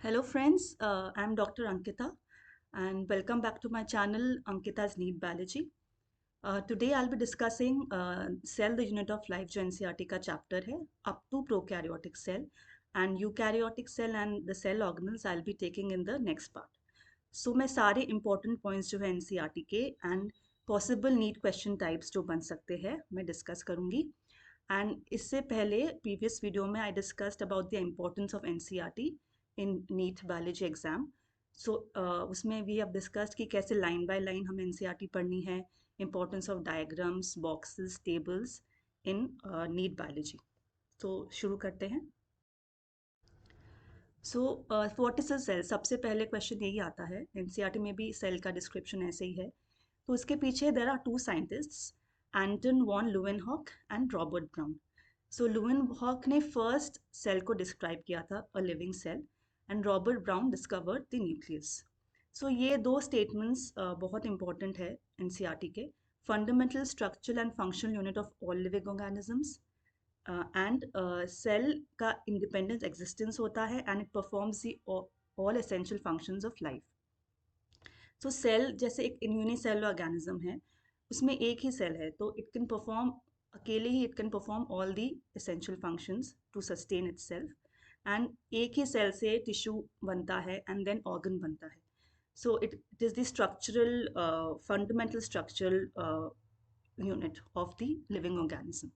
Hello friends, I'm Dr. Ankita and welcome back to my channel Ankita's Neat Biology. Today I'll be discussing cell the unit of life जो NCERT का chapter है up to prokaryotic cell and eukaryotic cell and the cell organelles I'll be taking in the next part. So मैं सारे important points जो है NCERT के and possible NEET question types जो बन सकते हैं मैं discuss करूँगी. And इससे पहले previous video में I discussed about the importance of NCERT in NEET biology exam. So उसमें we have discussed कि कैसे line by line हमें NCERT पढ़नी है, importance of diagrams, boxes, tables in NEET biology. तो शुरू करते हैं. So what is a cell. सबसे पहले क्वेश्चन यही आता है, एनसीईआरटी में भी सेल का डिस्क्रिप्शन ऐसे ही है. तो उसके पीछे there are two scientists, Anton van Leeuwenhoek and Robert Brown. So Leeuwenhoek ने फर्स्ट सेल को डिस्क्राइब किया था, a living cell, and Robert Brown discovered the nucleus. So ये दो स्टेटमेंट्स बहुत इंपॉर्टेंट है एनसीईआरटी के. Fundamental structural and functional unit of all living organisms and cell का इंडिपेंडेंट एग्जिस्टेंस होता है and it performs the all essential functions of life. So cell जैसे एक यूनिसेलुलर ऑर्गेनिज्म है, उसमें एक ही सेल है, तो इट कैन परफॉर्म अकेले ही, it can perform all the essential functions to sustain itself. And एक ही सेल से टिश्यू बनता है एंड देन ऑर्गन बनता है. So it is the structural, fundamental structural unit of the living organism.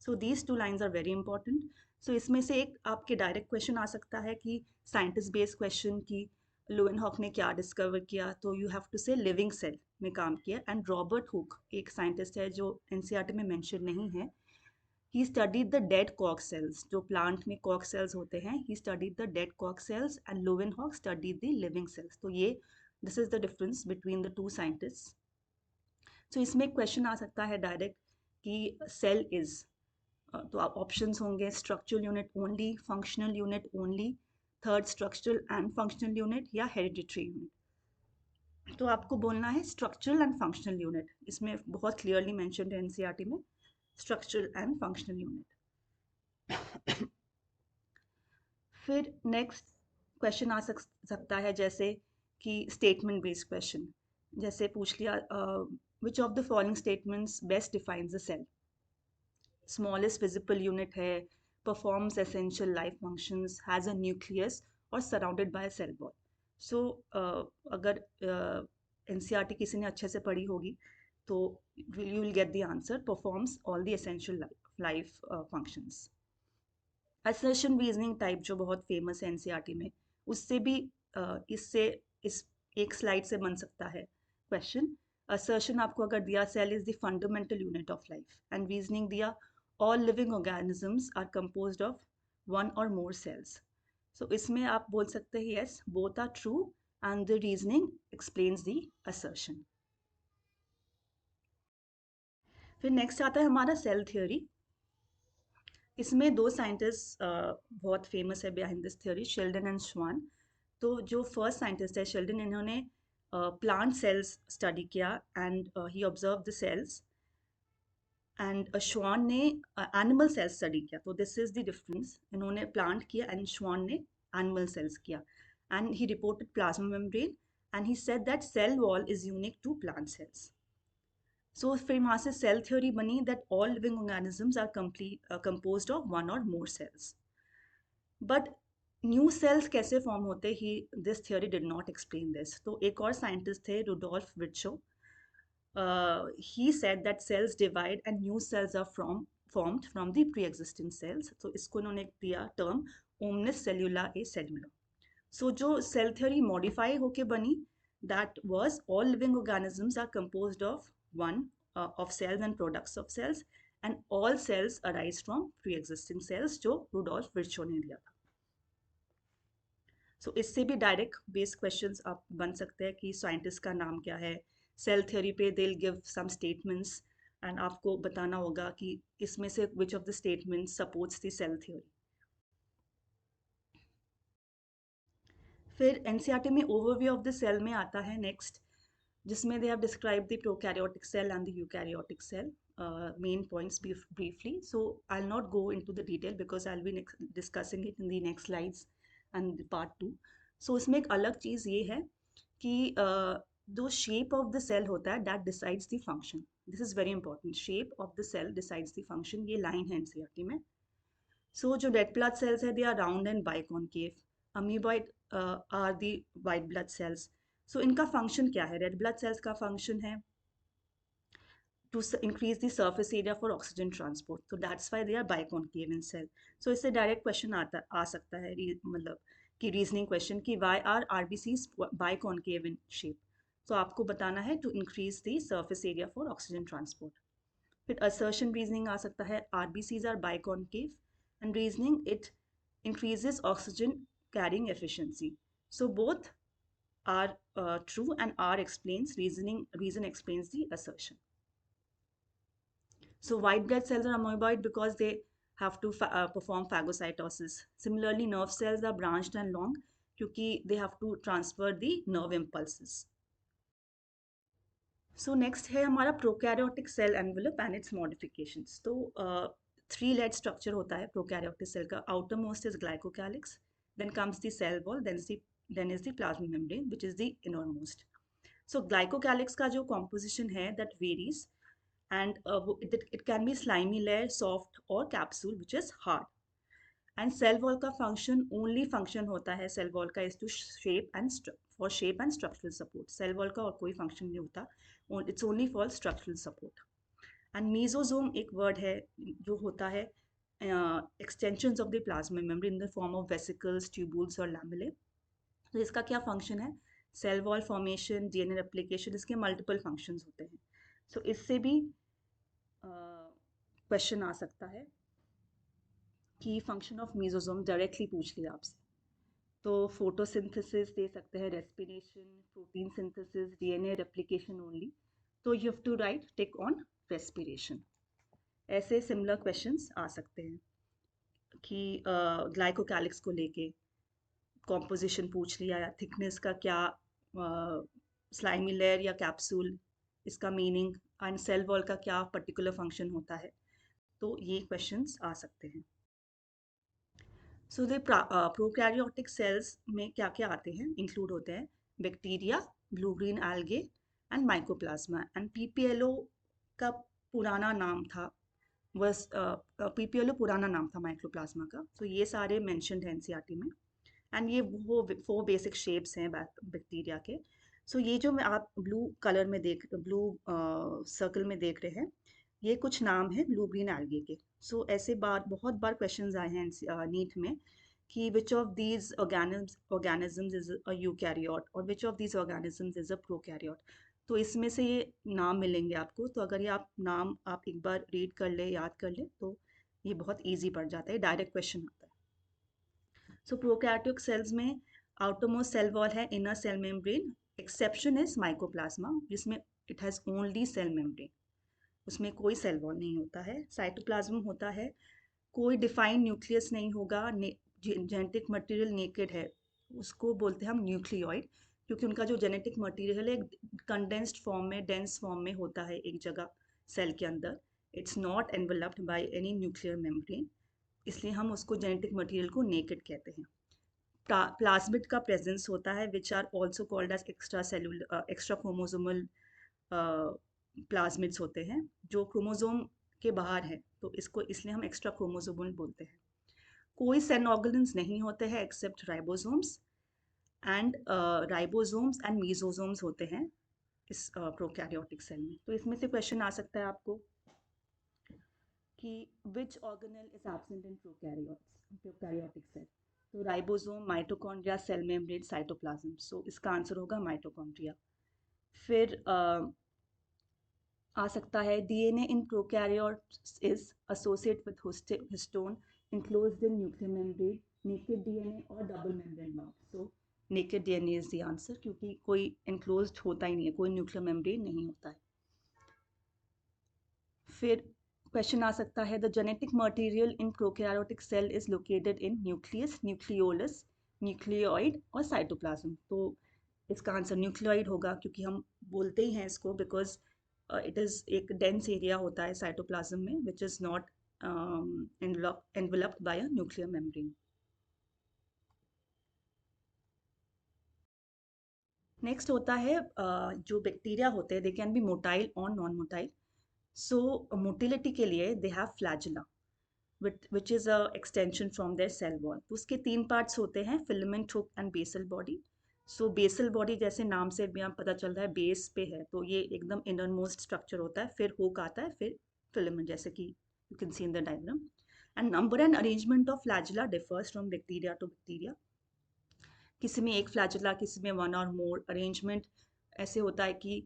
So these two lines are very important. So इसमें से एक आपके डायरेक्ट क्वेश्चन आ सकता है कि साइंटिस्ट बेस्ड क्वेश्चन की लुवेनहॉक ने क्या डिस्कवर किया, तो you have to say living cell में काम किया. एंड रॉबर्ट हुक एक साइंटिस्ट है जो एनसीईआरटी में मेंशन नहीं है. ही स्टडीड द डेड कॉक सेल्स, जो प्लांट में कॉक सेल्स होते हैं. ही स्टडीड द डेड कॉक cells and Leeuwenhoek studied the living cells. तो ये this is the difference between the two scientist. तो इसमें एक क्वेश्चन आ सकता है डायरेक्ट कि सेल इज, तो आप ऑप्शंस होंगे structural unit only, functional unit only, third structural and functional unit या हेरिडिटरी यूनिट. तो आपको बोलना है स्ट्रक्चरल एंड फंक्शनल यूनिट. इसमें बहुत क्लियरली मेंशन्ड है एनसीईआरटी में, स्ट्रक्चरल एंड फंक्शनल यूनिट. फिर नेक्स्ट क्वेश्चन आ सकता है जैसे कि स्टेटमेंट बेस्ड क्वेश्चन. जैसे पूछ लिया which of the following statements best defines the cell. Smallest visible unit है, performs essential life functions, has a nucleus और surrounded by cell wall. So अगर एनसीईआरटी किसी ने अच्छे से पढ़ी होगी तो you will get the answer, performs all the essential life functions. Assertion reasoning type जो बहुत फेमस है एनसीईआरटी में, उससे भी इससे इस एक स्लाइड से बन सकता है क्वेश्चन. असर्शन आपको अगर दिया cell is the fundamental unit of life, and reasoning दिया all living organisms are composed of one और मोर सेल्स. सो इसमें आप बोल सकते हैं yes both are true and the reasoning explains the assertion. फिर नेक्स्ट आता है हमारा सेल थ्योरी. इसमें दो साइंटिस्ट बहुत फेमस है behind this theory, Schleiden and Schwann. तो जो फर्स्ट साइंटिस्ट है शेल्डन, इन्होंने प्लांट सेल्स स्टडी किया and he observe the cells. And Schwann ने एनिमल सेल्स स्टडी किया. तो दिस इज द डिफरेंस, इन्होंने प्लांट किया एंड श्वान ने एनिमल सेल्स किया. And he reported plasma membrane and he said that cell wall is unique to plant cells. So फिर वहाँ से सेल थ्योरी बनी that all living organisms are composed of one और more cells. But new cells कैसे form होते ही this theory did not explain this. तो एक और साइंटिस्ट थे Rudolf Virchow. He said that cells divide and new cells are formed from the pre-existing cells. तो इसको उन्होंने दिया टर्म ओमनिस सेल्यूला ए सेल्यूला. सो जो सेल थ्योरी मॉडिफाई होके बनी, that was all living organisms are composed of one of cells and products of cells, and all cells arise from pre-existing cells जो Rudolf Virchow ने दिया था. सो इससे भी डायरेक्ट बेस्ड क्वेश्चंस आप बन सकते हैं कि साइंटिस्ट का नाम क्या है. सेल थ्योरी पे they will give some statements and आपको बताना होगा कि इसमें से which of the statements supports the cell theory. फिर एनसीईआरटी में ओवरव्यू ऑफ द सेल में आता है नेक्स्ट, जिसमें they have describe the prokaryotic cell and the eukaryotic cell. Main points briefly. So I'll not go into the detail because I'll be discussing it in the next slides. And part 2। सो इसमें एक अलग चीज़ ये है कि जो shape of the cell होता है that decides the function. This is very important, shape of the cell decides the function, ये लाइन है एनसीईआरटी में। सो जो रेड ब्लड सेल्स है they are round and biconcave, amoeboid are the white blood cells. So इनका function क्या है? Red blood cells का function है to increase the surface area for oxygen transport, so that's why they are biconcave in cell. So इससे direct question आ सकता है, मतलब कि रीजनिंग क्वेश्चन कि why are RBCs biconcave in shape, so आपको बताना है to increase the surface area for oxygen transport. फिर assertion reasoning आ सकता है RBCs are biconcave, and reasoning it increases oxygen carrying efficiency. So both are true, and R explains reason explains the assertion. So white blood cells are amoeboid because they have to perform phagocytosis. Similarly, nerve cells are branched and long क्योंकि they have to transfer the nerve impulses. So next है हमारा prokaryotic cell envelope and its modifications. तो three layered structure होता है prokaryotic cell का. Outermost is glycocalyx, then comes the cell wall, then is the plasma membrane, which is the innermost. So glycocalyx का जो composition है that varies, and it can be slimy layer, soft, or capsule which is hard. And cell wall का function होता है cell wall का is to shape and structural support. Cell wall का और कोई function नहीं होता, it's only for structural support. And mesosome एक word है जो होता है extensions of the plasma membrane in the form of vesicles, tubules और lamellae. तो इसका क्या function है? Cell wall formation, DNA replication, इसके multiple functions होते हैं. So इससे भी क्वेश्चन आ सकता है कि फंक्शन ऑफ मेसोसोम डायरेक्टली पूछ लिया आपसे, तो फोटोसिंथेसिस दे सकते हैं, respiration, protein synthesis, DNA replication only, तो you have to write tick on respiration. ऐसे सिमिलर क्वेश्चंस आ सकते हैं कि ग्लाइकोकैलिक्स को लेके कॉम्पोजिशन पूछ लिया, या थिकनेस का क्या, स्लाइमी लेयर या कैप्सूल, इसका मीनिंग, एंड सेल वॉल का क्या पर्टिकुलर फंक्शन होता है, तो ये क्वेश्चंस आ सकते हैं. सो द प्रोकैरियोटिक सेल्स में क्या क्या आते हैं, इंक्लूड होते हैं bacteria, blue green algae and mycoplasma. And PPLO का पुराना नाम था, बस पीपीएलओ पुराना नाम था माइकोप्लाज्मा का. तो ये सारे मेंशन्ड हैं एनसीईआरटी में, एंड ये वो 4 बेसिक शेप्स हैं बैक्टीरिया के. सो ये जो आप ब्लू कलर में ब्लू सर्कल में देख रहे हैं, ये कुछ नाम है ब्लू ग्रीन एल्गे के. सो ऐसे बहुत बार क्वेश्चंस आए हैं नीट में कि which of these organisms is a eukaryote और which of these organisms is a prokaryote. तो इसमें से ये नाम मिलेंगे आपको, तो अगर ये नाम आप एक बार रीड कर ले, याद कर ले, तो ये बहुत ईजी पड़ जाता है, डायरेक्ट क्वेश्चन आता है. सो प्रोकैरियोटिक सेल्स में आउटरमोस्ट सेल वॉल है, inner cell membrane. Exception is mycoplasma, जिसमें it has only cell membrane, उसमें कोई सेल वॉल नहीं होता है. साइटोप्लाज्म होता है, कोई डिफाइंड न्यूक्लियस नहीं होगा, जेनेटिक मटेरियल नेकेड है, उसको बोलते हैं हम न्यूक्लियोइड, क्योंकि उनका जो जेनेटिक मटेरियल है कंडेंस्ड फॉर्म में, डेंस फॉर्म में होता है एक जगह सेल के अंदर. It's not enveloped by any nuclear membrane, इसलिए हम उसको जेनेटिक मटेरियल को नेकेड कहते हैं. प्लाज्मिड का प्रेजेंस होता है, which are also called as extra chromosomal plasmids होते हैं जो क्रोमोसोम के बाहर है, तो इसको इसलिए हम एक्स्ट्रा क्रोमोसोमल बोलते हैं. कोई सेल ऑर्गेन्स नहीं होते हैं एक्सेप्ट राइबोसोम्स, एंड मीसोसोम्स होते हैं इस प्रोकैरियोटिक सेल में. तो इसमें से क्वेश्चन आ सकता है आपको कि which organelle is absent in prokaryotic cell. तो ribosome, mitochondria, cell membrane, cytoplasm. So इसका आंसर होगा माइटोकॉन्ड्रिया. फिर आ सकता है DNA in prokaryotes is associate with histone enclosed in nuclear membrane, naked DNA और double membrane bound. So naked DNA is the answer, क्योंकि कोई enclosed होता ही नहीं है, कोई न्यूक्लियर मेम्ब्रेन नहीं होता है. फिर क्वेश्चन आ सकता है the genetic material in prokaryotic cell is located in nucleus, nucleolus, nucleoid और साइटोप्लाज्म. तो इसका आंसर न्यूक्लियोइड होगा, क्योंकि हम बोलते ही हैं इसको बिकॉज इट इज़ एक डेंस एरिया होता है साइटोप्लाज्म में which is not enveloped by a nuclear membrane. Next होता है जो बैक्टीरिया होते हैं, दे कैन बी मोटाइल और नॉन मोटाइल. सो मोटिलिटी के लिए they have flagella which is a extension from their cell wall. तो उसके तीन पार्ट्स होते हैं, filament hook and basal body. So basal body जैसे नाम से भी यहाँ पता चल रहा है बेस पे है, तो ये एकदम इनर मोस्ट स्ट्रक्चर होता है, फिर हुक आता है, फिर फिलामेंट, जैसे कि you can see in the diagram. And number and arrangement of flagella differs from bacteria to bacteria. किसी में एक फ्लैजुला, किसी में वन और मोर. अरेंजमेंट ऐसे होता है कि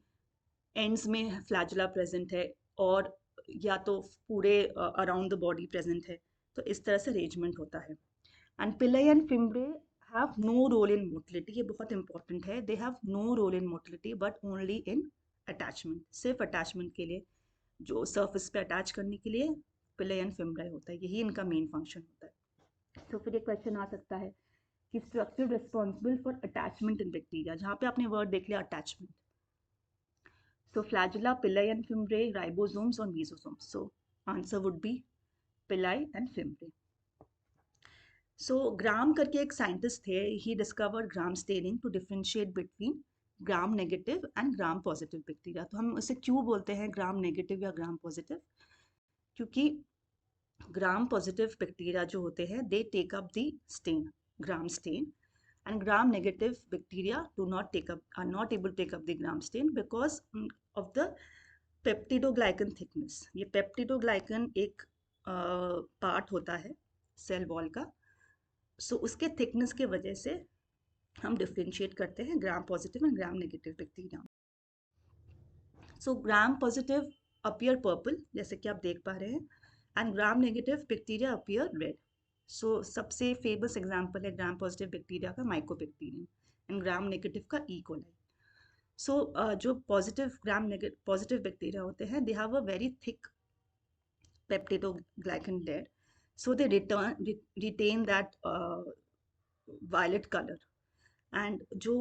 एंड्स में फ्लैजुला प्रेजेंट है, और या तो पूरे अराउंड द बॉडी प्रेजेंट है. तो इस तरह से अरेंजमेंट होता है. And pili and fimbriae have no role in motility. ये बहुत इंपॉर्टेंट है. They have no role in motility but only in attachment. सिर्फ अटैचमेंट के लिए, जो सर्फेस पे अटैच करने के लिए पिलाई एंड फिम्ब्रे होता है, यही इनका मेन फंक्शन होता है. तो फिर ये क्वेश्चन आ सकता है कि structure responsible for attachment in bacteria, जहाँ पे आपने वर्ड देख लिया attachment. So flagella, pili and fimbriae, ribosomes or mesosomes. So answer would be pili and fimbriae. So Gram करके एक साइंटिस्ट थे. He discovered gram staining to differentiate between gram negative and gram positive bacteria. तो हम उसे क्यों बोलते हैं gram negative या gram positive? क्योंकि gram positive बैक्टीरिया जो होते हैं, they take up the stain, gram stain, and gram negative bacteria are not able to take up the gram stain because of the peptidoglycan thickness. ये peptidoglycan एक part होता है cell wall का. सो उसके thickness के वजह से हम डिफ्रेंशिएट करते हैं Gram positive and Gram negative bacteria. So Gram positive appear purple, जैसे कि आप देख पा रहे हैं, and Gram negative bacteria appear red. So सबसे फेमस एग्जांपल है ग्राम पॉजिटिव बैक्टीरिया का माइकोबैक्टीरियम, एंड ग्राम नेगेटिव का ई कोलाई. सो जो पॉजिटिव बैक्टीरिया होते हैं, they have a very thick peptidoglycan layer, so they retain that violet color. And जो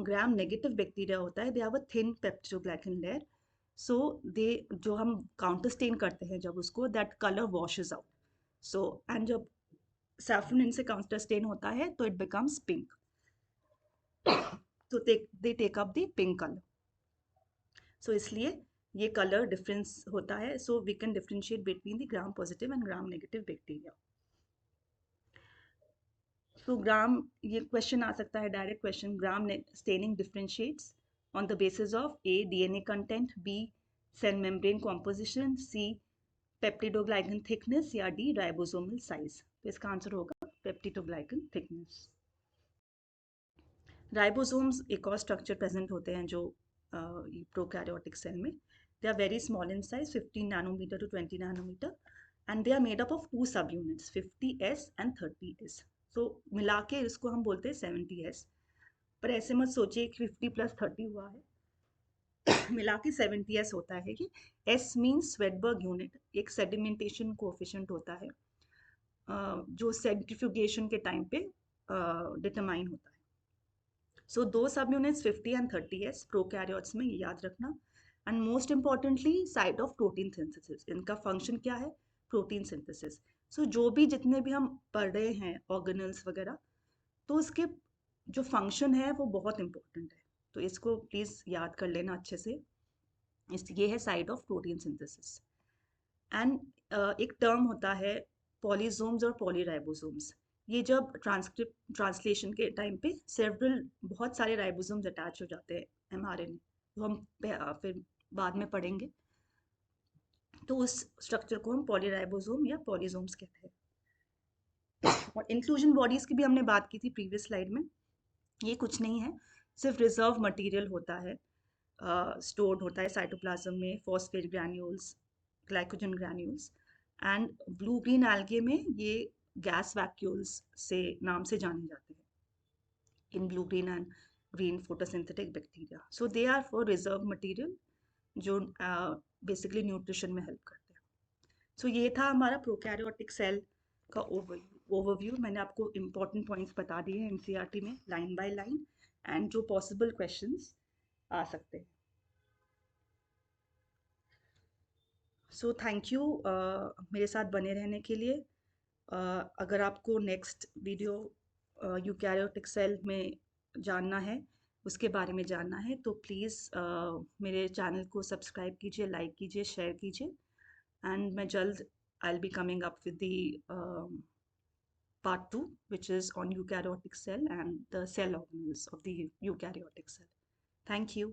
gram negative bacteria होता है, they have a thin peptidoglycan layer, so they जो हम counter stain करते हैं जब उसको, that color washes out. So and जब saffron इनसे counter stain होता है तो it becomes pink. तो they take up the pink color. So इसलिए ये कलर डिफरेंस होता है. So we can differentiate between the Gram positive and Gram negative bacteria. So Gram, ये क्वेश्चन आ सकता है direct question, Gram staining differentiates on the basis of A DNA content, B cell membrane composition, C peptidoglycan thickness, या D ribosomal size. तो इसका answer होगा peptidoglycan thickness. Ribosomes एक और स्ट्रक्चर प्रेजेंट होते हैं जो प्रोकैरियोटिक सेल में. They are very small in size, 15 nanometer to 20 nanometer, and they are made up of two subunits, 50S and 30S. So मिला के इसको हम बोलते हैं 70S. पर ऐसे मत सोचिए कि 50 plus 30 हुआ है. मिला के 70S होता है. कि S means Swedberg unit, एक सेडिमेंटेशन कोएफिशिएंट होता है जो सेंट्रीफ्यूगेशन के टाइम पे डिटरमाइन होता है. सो दो सब यूनिट्स 50 एंड 30S प्रोकैरियोट्स में, याद रखना. And most importantly site of protein synthesis. इनका फंक्शन क्या है? Protein synthesis. सो जो भी जितने भी हम पढ़ रहे हैं ऑर्गेनल्स वगैरह, तो उसके जो फंक्शन है वो बहुत इंपॉर्टेंट है. तो इसको प्लीज़ याद कर लेना अच्छे से. ये है site of protein synthesis. And एक टर्म होता है पॉलीजोम्स और पॉलीराइबोसोम्स. ये जब ट्रांसलेशन के टाइम पे बहुत सारे राइबोसोम्स अटैच हो जाते हैं एमआरएनए, तो हम फिर बाद में पढ़ेंगे. तो उस स्ट्रक्चर को हम पॉलीराइबोसोम या पॉलीजोम्स कहते हैं. और इंक्लूजन बॉडीज की भी हमने बात की थी प्रीवियस स्लाइड में. ये कुछ नहीं है, सिर्फ रिजर्व मटेरियल होता है, स्टोर्ड होता है साइटोप्लाज्म में, phosphate granules, glycogen granules. And blue green algae में ये गैस वैक्यूल्स से नाम से जाने जाते हैं in blue green and green photosynthetic bacteria. So they are for reserve material जो बेसिकली न्यूट्रिशन में हेल्प करते हैं. सो ये था हमारा प्रोकैरियोटिक सेल का ओवरव्यू. मैंने आपको इम्पोर्टेंट पॉइंट्स बता दिए हैं एनसीईआरटी में लाइन बाय लाइन, एंड जो पॉसिबल क्वेश्चंस आ सकते हैं. सो थैंक यू मेरे साथ बने रहने के लिए. अगर आपको नेक्स्ट वीडियो यूकैरियोटिक सेल में जानना है उसके बारे में जानना है तो प्लीज़ मेरे चैनल को सब्सक्राइब कीजिए, लाइक कीजिए, शेयर कीजिए एंड मैं जल्द I will be coming up with the part 2, which is on eukaryotic cell and the cell organelles of the eukaryotic cell. Thank you.